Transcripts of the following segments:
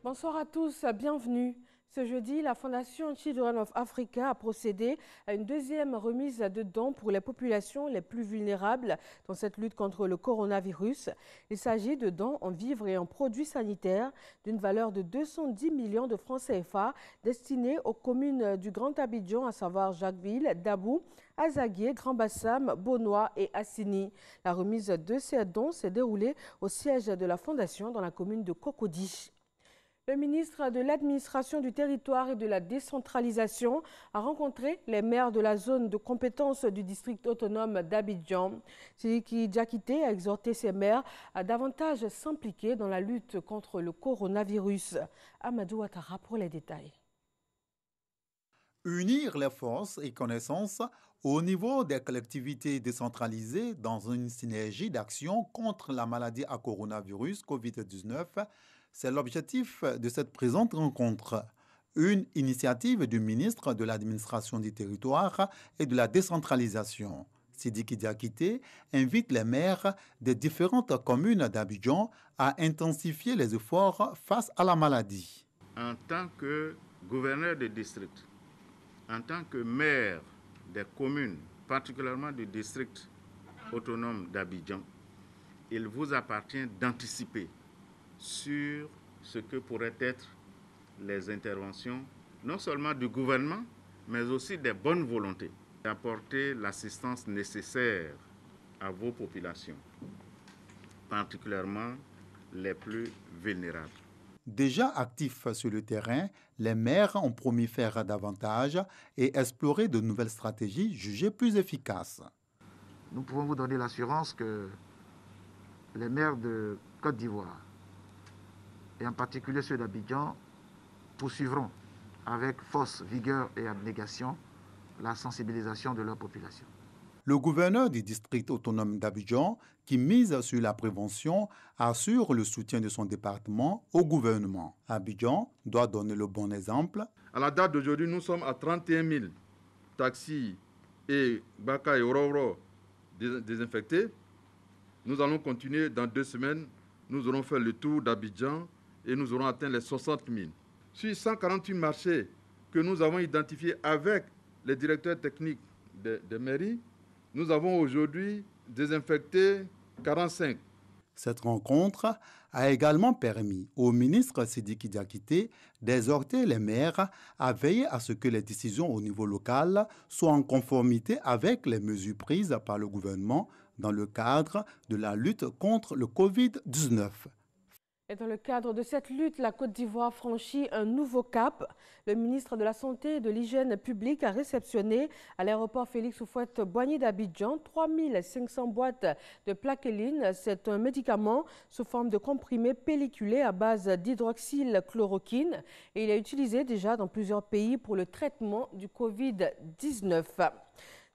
Bonsoir à tous, bienvenue. Ce jeudi, la Fondation Children of Africa a procédé à une deuxième remise de dons pour les populations les plus vulnérables dans cette lutte contre le coronavirus. Il s'agit de dons en vivres et en produits sanitaires d'une valeur de 210 millions de francs CFA destinés aux communes du Grand Abidjan, à savoir Jacquesville, Dabou, Azaguié, Grand-Bassam, Bonois et Assini. La remise de ces dons s'est déroulée au siège de la Fondation dans la commune de Cocody. Le ministre de l'Administration du Territoire et de la Décentralisation a rencontré les maires de la zone de compétence du district autonome d'Abidjan. Sidiki Diakité a exhorté ces maires à davantage s'impliquer dans la lutte contre le coronavirus. Amadou Ouattara pour les détails. Unir les forces et connaissances au niveau des collectivités décentralisées dans une synergie d'action contre la maladie à coronavirus COVID-19, c'est l'objectif de cette présente rencontre. Une initiative du ministre de l'Administration du Territoire et de la Décentralisation. Sidiki Diakité invite les maires des différentes communes d'Abidjan à intensifier les efforts face à la maladie. En tant que gouverneur de district, en tant que maire des communes, particulièrement du district autonome d'Abidjan, il vous appartient d'anticiper sur ce que pourraient être les interventions, non seulement du gouvernement, mais aussi des bonnes volontés, d'apporter l'assistance nécessaire à vos populations, particulièrement les plus vulnérables. Déjà actifs sur le terrain, les maires ont promis faire davantage et explorer de nouvelles stratégies jugées plus efficaces. Nous pouvons vous donner l'assurance que les maires de Côte d'Ivoire, et en particulier ceux d'Abidjan, poursuivront avec force, vigueur et abnégation la sensibilisation de leur population. Le gouverneur du district autonome d'Abidjan, qui mise sur la prévention, assure le soutien de son département au gouvernement. Abidjan doit donner le bon exemple. À la date d'aujourd'hui, nous sommes à 31 000 taxis et Baka et Ororo désinfectés. Nous allons continuer dans 2 semaines. Nous aurons fait le tour d'Abidjan et nous aurons atteint les 60 000. Sur 148 marchés que nous avons identifiés avec les directeurs techniques des mairies, nous avons aujourd'hui désinfecté 45. Cette rencontre a également permis au ministre Sidiki Diakité d'exhorter les maires à veiller à ce que les décisions au niveau local soient en conformité avec les mesures prises par le gouvernement dans le cadre de la lutte contre le Covid-19. Et dans le cadre de cette lutte, la Côte d'Ivoire franchit un nouveau cap. Le ministre de la Santé et de l'Hygiène publique a réceptionné à l'aéroport Félix Houphouët-Boigny d'Abidjan 3500 boîtes de plaqueline. C'est un médicament sous forme de comprimé pelliculé à base d'hydroxychloroquine et il est utilisé déjà dans plusieurs pays pour le traitement du Covid-19.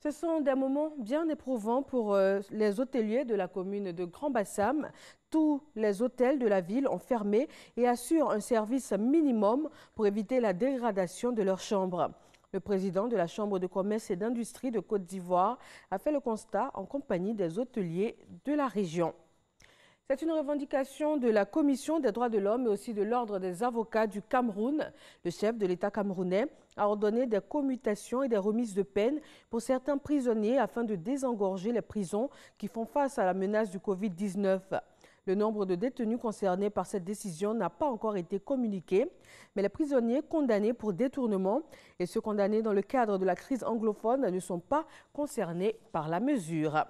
Ce sont des moments bien éprouvants pour les hôteliers de la commune de Grand-Bassam. Tous les hôtels de la ville ont fermé et assurent un service minimum pour éviter la dégradation de leurs chambres. Le président de la Chambre de commerce et d'industrie de Côte d'Ivoire a fait le constat en compagnie des hôteliers de la région. C'est une revendication de la Commission des droits de l'homme et aussi de l'Ordre des avocats du Cameroun. Le chef de l'État camerounais a ordonné des commutations et des remises de peine pour certains prisonniers afin de désengorger les prisons qui font face à la menace du Covid-19. Le nombre de détenus concernés par cette décision n'a pas encore été communiqué, mais les prisonniers condamnés pour détournement et ceux condamnés dans le cadre de la crise anglophone ne sont pas concernés par la mesure.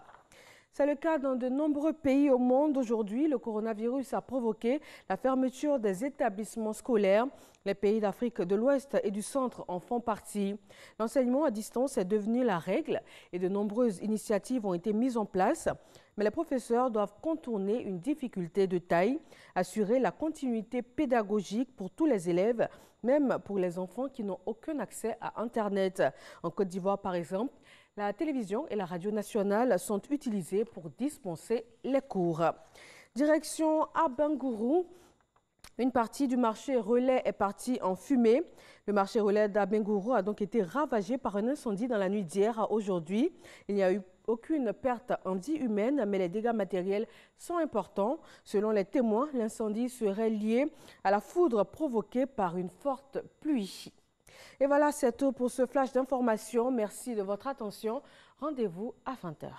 C'est le cas dans de nombreux pays au monde aujourd'hui. Le coronavirus a provoqué la fermeture des établissements scolaires. Les pays d'Afrique de l'Ouest et du Centre en font partie. L'enseignement à distance est devenu la règle et de nombreuses initiatives ont été mises en place. Mais les professeurs doivent contourner une difficulté de taille, assurer la continuité pédagogique pour tous les élèves, même pour les enfants qui n'ont aucun accès à Internet. En Côte d'Ivoire, par exemple, la télévision et la radio nationale sont utilisées pour dispenser les cours. Direction Abengourou. Une partie du marché relais est partie en fumée. Le marché relais d'Abengourou a donc été ravagé par un incendie dans la nuit d'hier à aujourd'hui. Il n'y a eu aucune perte en vie humaine, mais les dégâts matériels sont importants. Selon les témoins, l'incendie serait lié à la foudre provoquée par une forte pluie. Et voilà, c'est tout pour ce flash d'information. Merci de votre attention. Rendez-vous à 20h.